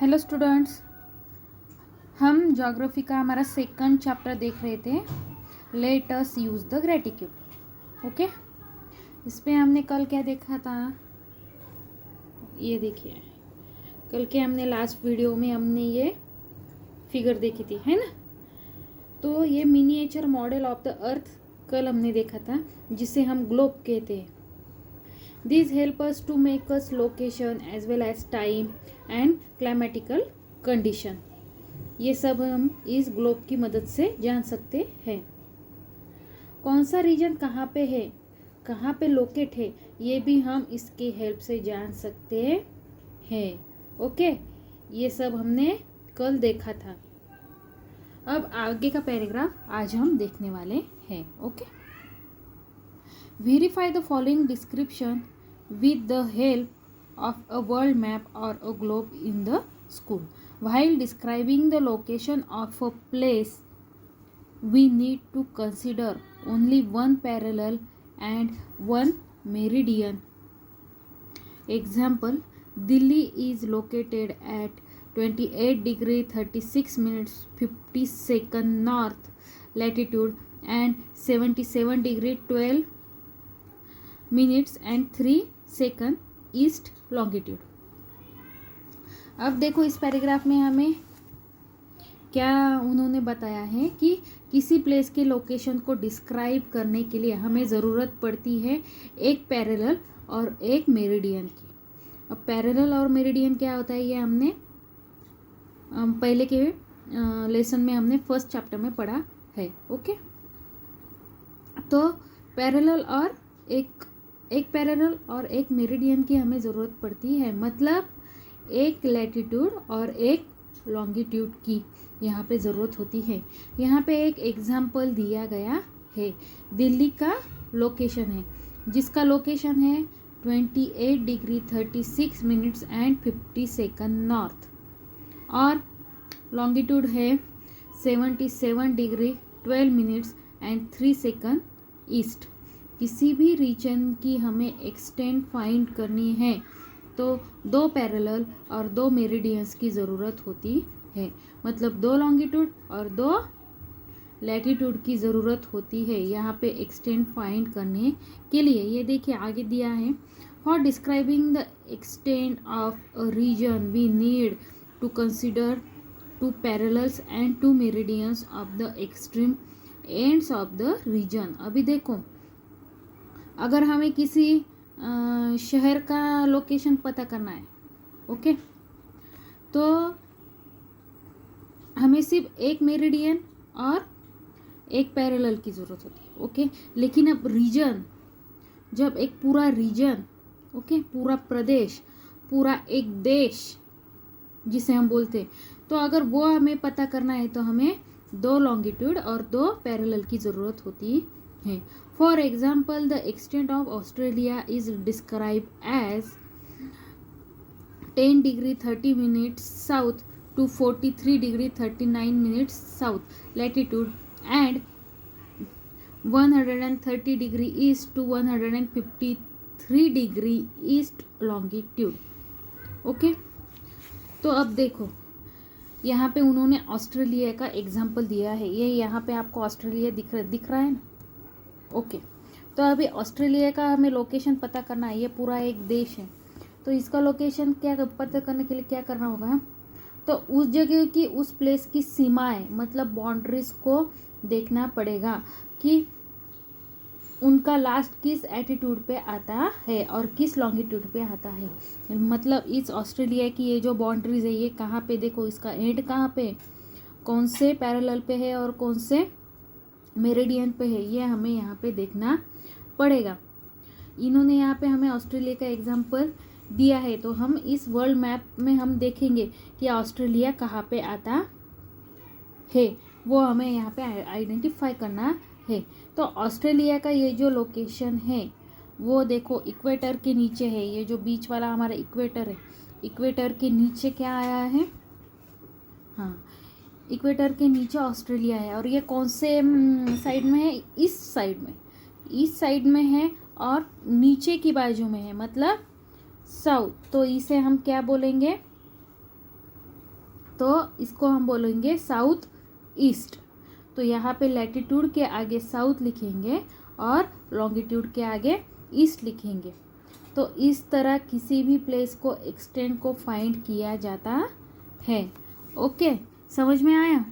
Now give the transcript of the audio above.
Hello students, हम geography का हमारा सेकंड चैप्टर देख रहे थे। Let us use the gratitude. Okay, इस पे हमने कल क्या देखा था, ये देखिए। कल के हमने लास्ट वीडियो में हमने ये फिगर देखी थी, है ना। तो ये miniature model of the earth कल हमने देखा था, जिसे हम ग्लोब कहते हैं। These help us to make us location as well as time and climatical condition। ये सब हम इस ग्लोब की मदद से जान सकते हैं। कौन सा रीजन कहाँ पे है, कहाँ पे लोकेट है, ये भी हम इसके हेल्प से जान सकते हैं। ओके, ये सब हमने कल देखा था। अब आगे का पैराग्राफ आज हम देखने वाले हैं। Okay, verify the following description with the help of a world map or a globe in the school. While describing the location of a place, we need to consider only one parallel and one meridian. Example, Delhi is located at 28 degree 36 minutes 50 second north latitude and 77 degree 12 minutes and 3 second east longitude. अब देखो इस paragraph में हमें क्या उन्होंने बताया है कि किसी प्लेस के लोकेशन को डिस्क्राइब करने के लिए हमें ज़रूरत पड़ती है एक पैरेलल और एक मेरिडियन की। अब पैरेलल और मेरिडियन क्या होता है, ये हमने पहले के लेसन में हमने फर्स्ट चैप्टर में पढ़ा है। ओके, तो पैरेलल और एक पैरेलल और एक मेरिडियन की हमें ज़रूरत पड़ती है, मतलब एक लैटिट्यूड और एक लॉन्गिट्यूड की यहाँ पे ज़रूरत होती है। यहाँ पे एक एग्जाम्पल दिया गया है, दिल्ली का लोकेशन है, जिसका लोकेशन है 28 degree 36 minutes and 50 second north, और लॉन्गिट्यूड है 77 degree 12 minutes and 3 second east. किसी भी रीजन की हमें एक्सटेंड फाइंड करनी है तो दो पैरेलल और दो मेरिडियंस की ज़रूरत होती है, मतलब दो लॉन्गिट्यूड और दो लैटिट्यूड की ज़रूरत होती है यहाँ पे एक्सटेंड फाइंड करने के लिए। ये देखिए आगे दिया है, for describing the extent of a region we need to consider two parallels and two meridians of the extreme ends of the region. अभी देखो, अगर हमें किसी शहर का लोकेशन पता करना है, ओके, तो हमें सिर्फ एक मेरिडियन और एक पैरेलल की ज़रूरत होती है। ओके, लेकिन अब रीजन, जब एक पूरा रीजन, ओके, पूरा प्रदेश, पूरा एक देश जिसे हम बोलते हैं, तो अगर वो हमें पता करना है तो हमें दो लॉन्गिट्यूड और दो पैरेलल की ज़रूरत होती है। For example, the extent of Australia is described as 10 degree 30 minutes south to 43 degree 39 minutes south latitude and 130 degree east to 153 degree east longitude। Okay, तो अब देखो यहाँ पे उन्होंने ऑस्ट्रेलिया का एग्जाम्पल दिया है। ये यहाँ पे आपको ऑस्ट्रेलिया दिख रहा है ना। ओके, तो अभी ऑस्ट्रेलिया का हमें लोकेशन पता करना है, ये पूरा एक देश है, तो इसका लोकेशन क्या पता करने के लिए क्या करना होगा, तो उस जगह की, उस प्लेस की सीमाएं, मतलब बाउंड्रीज को देखना पड़ेगा कि उनका लास्ट किस एटीट्यूड पे आता है और किस लॉन्गिट्यूड पे आता है। मतलब इस ऑस्ट्रेलिया की ये जो बाउंड्रीज है, ये कहाँ पे, देखो इसका एंड कहाँ पे, कौन से पैरेलल पे है और कौन से मेरिडियन पे है, ये हमें यहाँ पे देखना पड़ेगा। इन्होंने यहाँ पे हमें ऑस्ट्रेलिया का एग्जाम्पल दिया है, तो हम इस वर्ल्ड मैप में हम देखेंगे कि ऑस्ट्रेलिया कहाँ पे आता है, वो हमें यहाँ पे आइडेंटिफाई करना है। तो ऑस्ट्रेलिया का ये जो लोकेशन है वो देखो इक्वेटर के नीचे है, ये जो बीच वाला हमारा इक्वेटर है, इक्वेटर के नीचे क्या आया है, हाँ, इक्वेटर के नीचे ऑस्ट्रेलिया है। और ये कौन से साइड में है, इस साइड में है और नीचे की बाजू में है, मतलब साउथ। तो इसे हम क्या बोलेंगे, तो इसको हम बोलेंगे साउथ ईस्ट। तो यहाँ पे लैटिट्यूड के आगे साउथ लिखेंगे और लॉन्गिट्यूड के आगे ईस्ट लिखेंगे। तो इस तरह किसी भी प्लेस को एक्सटेंड को फाइंड किया जाता है। ओके, समझ में आया?